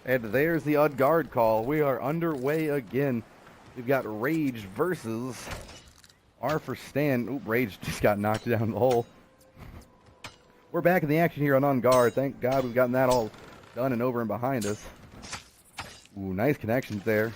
And there's the En Garde call. We are underway again. We've got Rage versus R for Stan. Oop, Rage just got knocked down the hole. We're back in the action here on En Garde. Thank God we've gotten that all done and over and behind us. Ooh, nice connections there.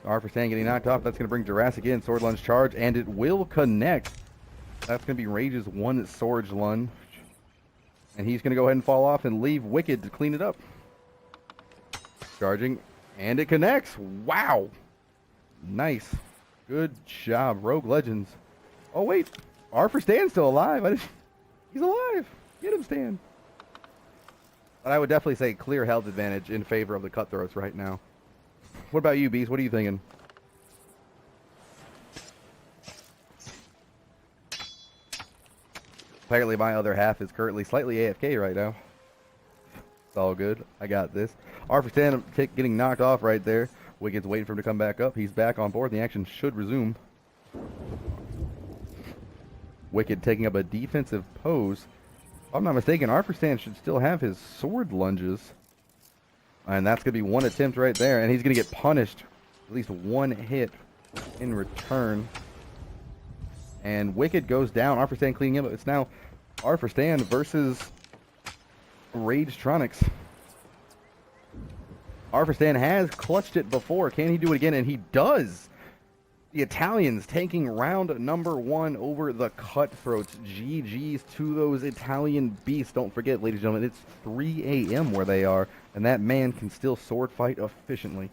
R for Stan getting knocked off. That's going to bring Jurassic in. Sword lunge charge, and it will connect. That's going to be Rage's one sword lunge. And he's going to go ahead and fall off and leave Wicked to clean it up. Charging, and it connects. Wow. Nice. Good job, Rogue Legends. Oh, wait. R for Stan's still alive. He's alive. Get him, Stan. But I would definitely say clear health advantage in favor of the Cutthroats right now. What about you, Beast? What are you thinking? Apparently my other half is currently slightly AFK right now. It's all good. I got this. R for Stan getting knocked off right there. Wicked's waiting for him to come back up. He's back on board. The action should resume. Wicked taking up a defensive pose. If I'm not mistaken, R for Stan should still have his sword lunges. And that's going to be one attempt right there. And he's going to get punished. At least one hit in return. And Wicked goes down. R for Stan cleaning up. It's now R for Stan versus Ragetronics. R for Stan has clutched it before. Can he do it again? And he does. The Italians taking round number 1 over the Cutthroats. GG's to those Italian beasts. Don't forget, ladies and gentlemen, it's 3 a.m. where they are, and that man can still sword fight efficiently.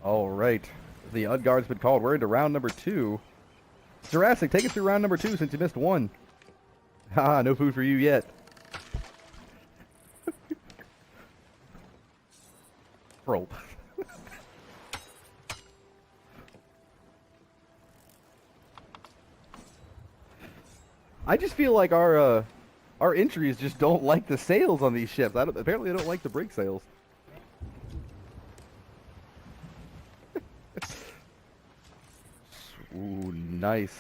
All right. The En Garde's been called. We're into round number 2. Jurassic, take us through round number 2 since you missed 1. Haha, no food for you yet. Rope. I just feel like our entries just don't like the sails on these ships. Apparently they don't like the brake sails. Ooh, nice.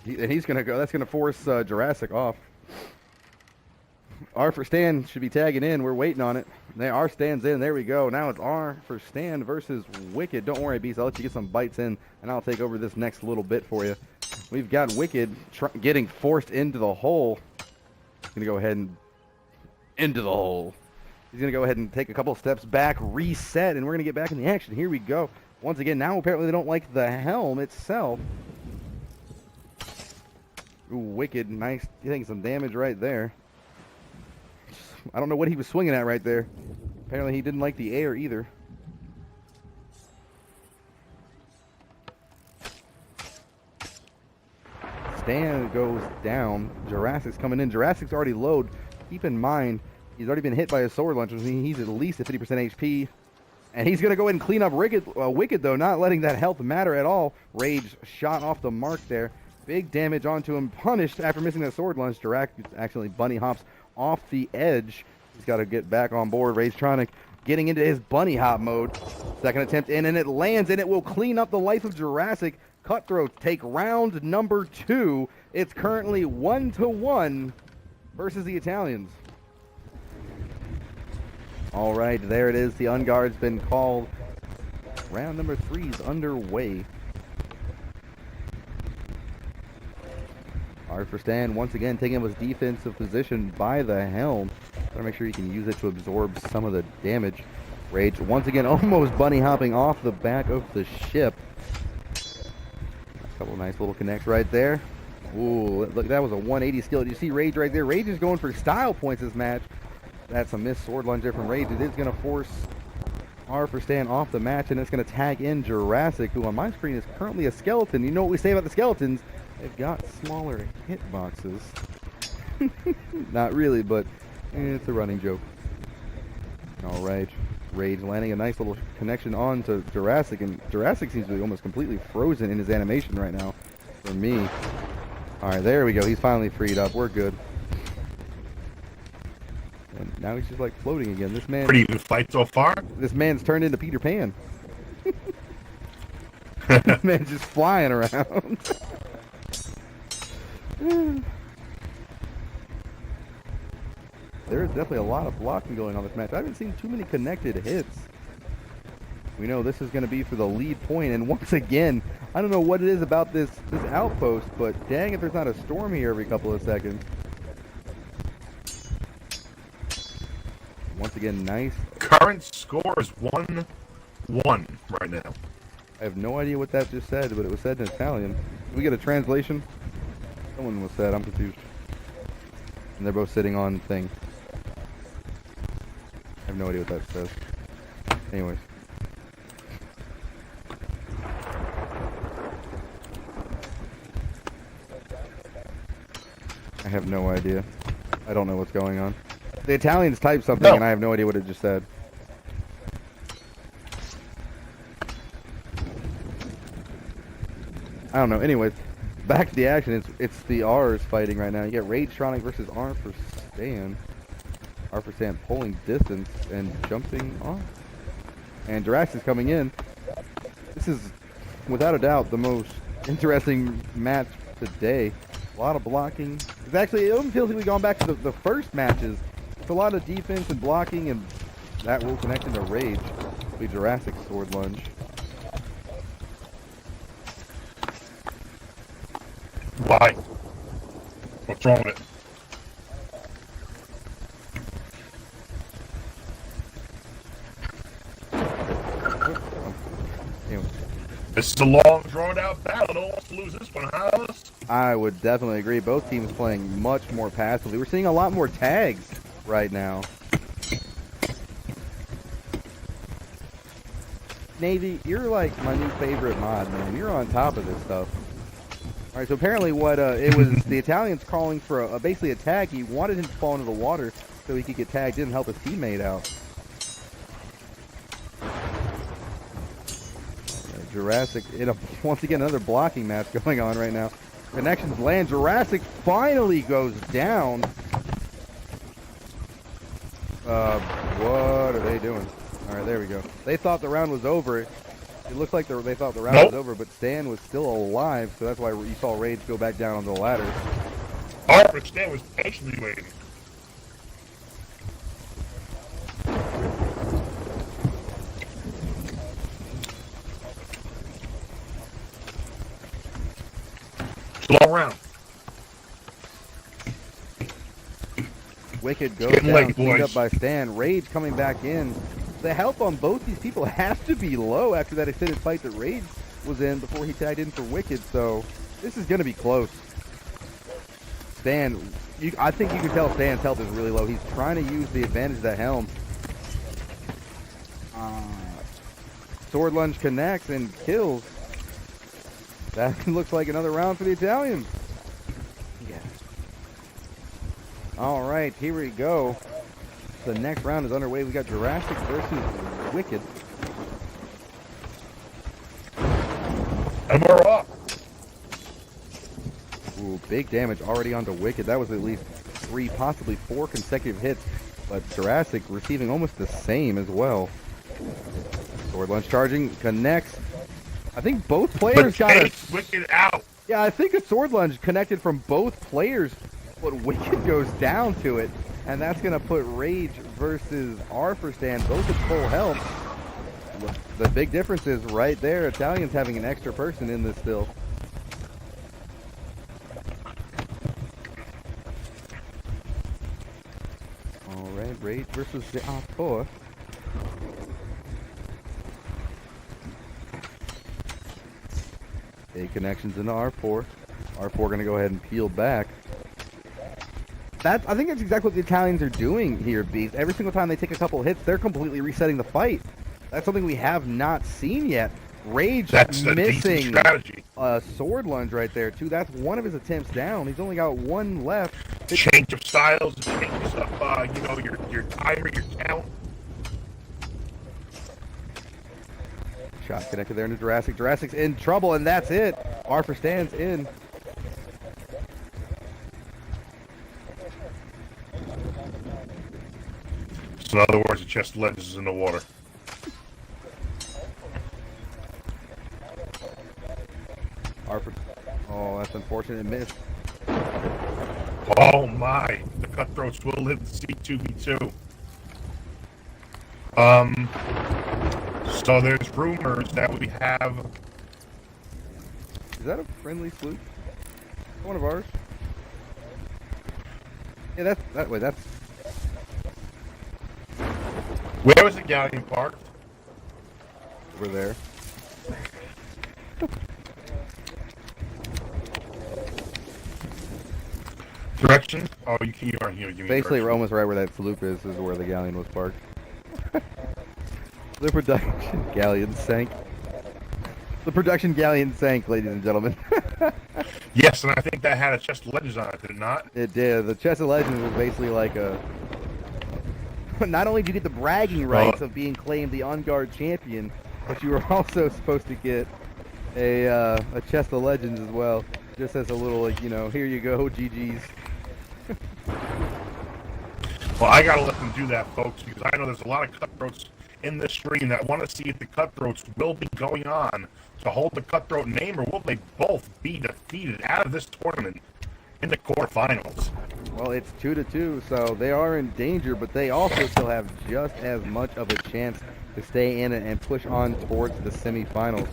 And he's gonna go. That's gonna force Jurassic off. R for Stan should be tagging in. We're waiting on it. R stands in. There we go. Now it's R for Stan versus Wicked. Don't worry, Beast. I'll let you get some bites in, and I'll take over this next little bit for you. We've got Wicked getting forced into the hole. He's gonna go ahead and into the hole. He's gonna go ahead and take a couple steps back, reset, and we're gonna get back in the action. Here we go. Once again, now apparently they don't like the helm itself. Ooh, Wicked, nice. Getting some damage right there. I don't know what he was swinging at right there. Apparently he didn't like the air either. Stan goes down. Jurassic's coming in. Jurassic's already low. Keep in mind, he's already been hit by a sword launcher. He's at least at 50% HP. And he's going to go ahead and clean up Wicked, though, not letting that health matter at all. Rage shot off the mark there. Big damage onto him. Punished after missing that sword lunge. Jurassic actually bunny hops off the edge. He's got to get back on board. Ragetronic getting into his bunny hop mode. Second attempt in, and it lands, and it will clean up the life of Jurassic. Cutthroats take round number 2. It's currently 1-1 versus the Italians. All right, there it is. The En Garde's been called. Round number 3 is underway. R for Stan once again taking up his defensive position by the helm. Gotta make sure you can use it to absorb some of the damage. Rage once again almost bunny hopping off the back of the ship. A couple nice little connects right there. Ooh, look, that was a 180 skill. Did you see Rage right there? Rage is going for style points this match. That's a missed sword lunge there from Rage. It is going to force R for Stan off the match, and it's going to tag in Jurassic, who on my screen is currently a skeleton. You know what we say about the skeletons? They've got smaller hitboxes. Not really, but it's a running joke. All right. Rage landing a nice little connection on to Jurassic, and Jurassic seems to be almost completely frozen in his animation right now for me. All right, there we go. He's finally freed up. We're good. And now he's just like floating again. This man. Pretty even fight so far. This man's turned into Peter Pan. This man's just flying around. There is definitely a lot of blocking going on this match. I haven't seen too many connected hits. We know this is going to be for the lead point, and once again, I don't know what it is about this outpost, but dang if there's not a storm here every couple of seconds. Once again, nice. Current score is 1-1 right now. I have no idea what that just said, but it was said in Italian. Did we get a translation? Someone was said. I'm confused. And they're both sitting on thing. I have no idea what that says. Anyways. I have no idea. I don't know what's going on. The Italians typed something and I have no idea what it just said. I don't know. Anyways, back to the action. It's the R's fighting right now. You get Ragetronic versus R for Stan. R for Stan pulling distance and jumping off. And Durax is coming in. This is, without a doubt, the most interesting match today. A lot of blocking. It's actually, it feels like we've gone back to the first matches. It's a lot of defense and blocking, and that will connect into Rage. It'll be Jurassic Sword Lunge. Why? What's wrong with it? Anyway. This is a long, drawn-out battle. No one wants to lose this one, huh? I would definitely agree. Both teams playing much more passively. We're seeing a lot more tags right now. Navy, you're like my new favorite mod, man. You're on top of this stuff. All right, so apparently what it was the Italians calling for basically a tag. He wanted him to fall into the water so he could get tagged in and help his teammate out. Jurassic, once again, another blocking match going on right now. Connections land. Jurassic finally goes down. What are they doing? All right, there we go. They thought the round was over. It looked like they thought the round was over, but Stan was still alive, so that's why you saw Rage go back down on the ladder. But Stan was patiently waiting. Long round. Wicked goes down, cleaned up by Stan. Rage coming back in. The health on both these people has to be low after that extended fight that Rage was in before he tagged in for Wicked, so this is going to be close. Stan, I think you can tell Stan's health is really low. He's trying to use the advantage of that helm. Sword Lunge connects and kills. That looks like another round for the Italians. Yeah. All right, here we go. The next round is underway. We got Jurassic versus Wicked. And we're off. Ooh, big damage already onto Wicked. That was at least 3, possibly 4 consecutive hits. But Jurassic receiving almost the same as well. Sword Lunge charging, connects. I think both players got a... Wicked out. Yeah, I think a Sword Lunge connected from both players, but Wicked goes down to it. And that's going to put Rage versus R for Stan both at full health. The big difference is right there, Italians having an extra person in this still. All right, Rage versus the R4. A connections into R4. R4 going to go ahead and peel back. I think that's exactly what the Italians are doing here, Beast. Every single time they take a couple hits, they're completely resetting the fight. That's something we have not seen yet. Rage missing a Sword Lunge right there, too. That's one of his attempts down. He's only got one left. Change of styles, change of, your timer, your count. Shot connected there into Jurassic. Jurassic's in trouble, and that's it. R for Stan's in. So in other words, the chest of legends is in the water. Oh, that's unfortunate. It missed. Oh my, the Cutthroats will live to see 2v2. So there's rumors that we have... Is that a friendly sloop? One of ours? Yeah, that's... Wait, that's... Where was the galleon parked? Over there. Direction? Oh, you aren't here. Basically, we're almost right where that sloop is where the galleon was parked. The production galleon sank. The production galleon sank, ladies and gentlemen. Yes, and I think that had a chest of legends on it, did it not? It did. The chest of legends was basically like a... Not only did you get the bragging rights of being claimed the En Garde champion, but you were also supposed to get a chest of legends as well. Just as a little, like, you know, here you go, GG's. Well, I gotta let them do that, folks, because I know there's a lot of Cutthroats in this stream that want to see if the Cutthroats will be going on to hold the Cutthroat name, or will they both be defeated out of this tournament in the quarterfinals? Well, it's 2-2, so they are in danger, but they also still have just as much of a chance to stay in it and push on towards the semifinals.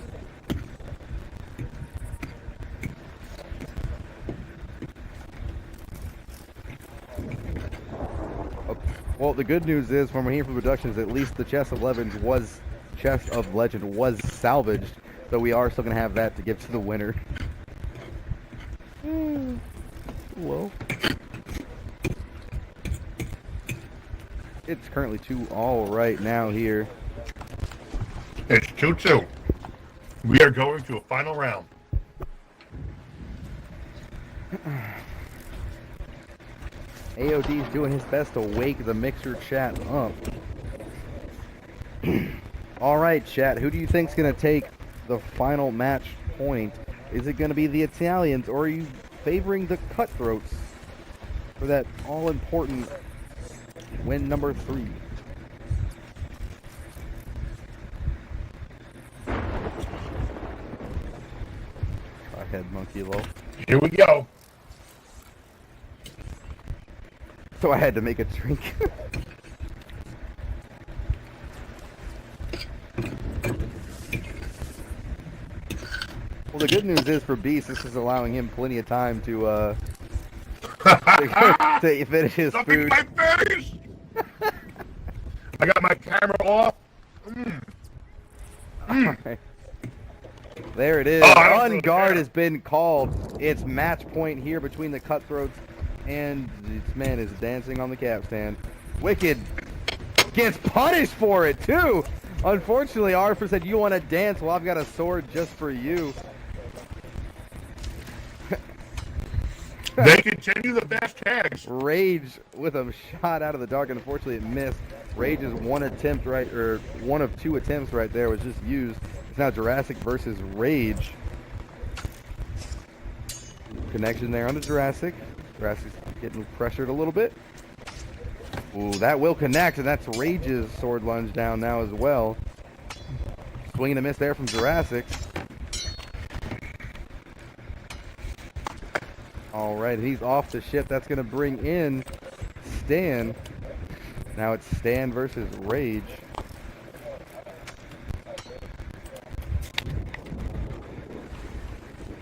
Well, the good news is, from here from Productions, at least the chest of legend was salvaged, so we are still gonna have that to give to the winner. Well, it's currently 2-all right now here. It's 2-2. We are going to a final round. AOD's doing his best to wake the mixer chat up. All right, chat. Who do you think's gonna take the final match point? Is it gonna be the Italians, or are you favoring the Cutthroats for that all-important win number 3? Go ahead, Monkey Low. Here we go. So I had to make a drink. Well, the good news is for Beast, this is allowing him plenty of time to to finish his Look food. at my face! I got my camera off. Right. There it is. Oh, En Garde has been called. It's match point here between the Cutthroats, and this man is dancing on the capstan. Wicked gets punished for it too. Unfortunately, Arthur said, "You want to dance? Well, I've got a sword just for you." They continue the best tags. Rage with a shot out of the dark, and unfortunately it missed. Rage's one of 2 attempts right there was just used. It's now Jurassic versus Rage. Connection there on the Jurassic. Jurassic's getting pressured a little bit. Ooh, that will connect, and that's Rage's sword lunge down now as well. Swing and a miss there from Jurassic. All right, he's off the ship. That's going to bring in Stan. Now it's Stan versus Rage.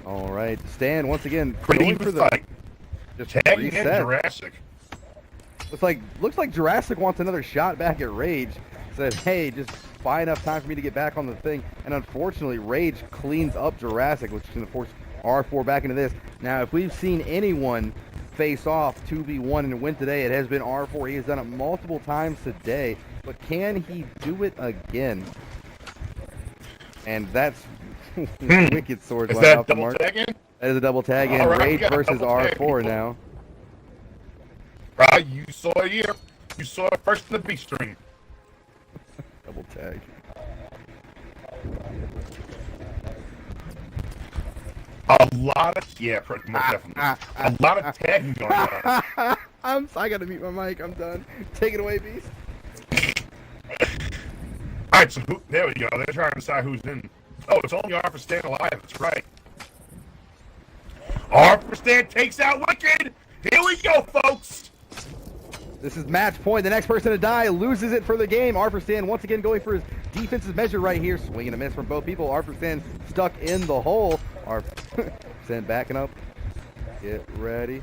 All right, Stan once again going for the fight. just Tagging in reset. Jurassic. Looks like Jurassic wants another shot back at Rage. Said, hey, just buy enough time for me to get back on the thing. And unfortunately, Rage cleans up Jurassic, which is going to force R4 back into this. Now, if we've seen anyone face off 2v1 and win today, it has been R4. He has done it multiple times today. But can he do it again? And that's wicked sword line off the mark. That is a double tag in. Right, Rage versus R4 now. Right, you saw it here. You saw it first in the B string. Double tag. A lot of, yeah, most definitely. A lot of tagging going on. I gotta mute my mic. I'm done. Take it away, Beast. Alright, so there we go. They're trying to decide who's in. Oh, it's only R for Stan alive. That's right. R for Stan takes out Wicked. Here we go, folks. This is match point. The next person to die loses it for the game. Arferstan once again going for his defensive measure right here. Swinging a miss from both people. Arferstan stuck in the hole. Arferstan backing up. Get ready.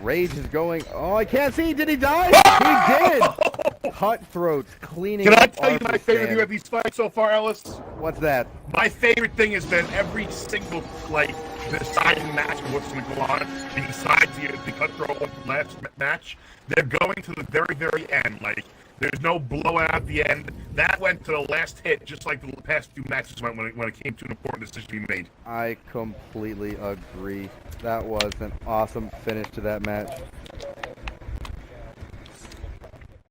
Rage is going. Oh, I can't see. Did he die? He did. Cutthroats cleaning Can I up tell you my favorite thing Arferstan. about these fights so far, Ellis? What's that? My favorite thing has been every single, like, deciding match of what's going to go on. Besides the Cutthroat last match, they're going to the very, very end. Like, there's no blowout at the end. That went to the last hit, just like the past few matches went when it came to an important decision to be made. I completely agree. That was an awesome finish to that match.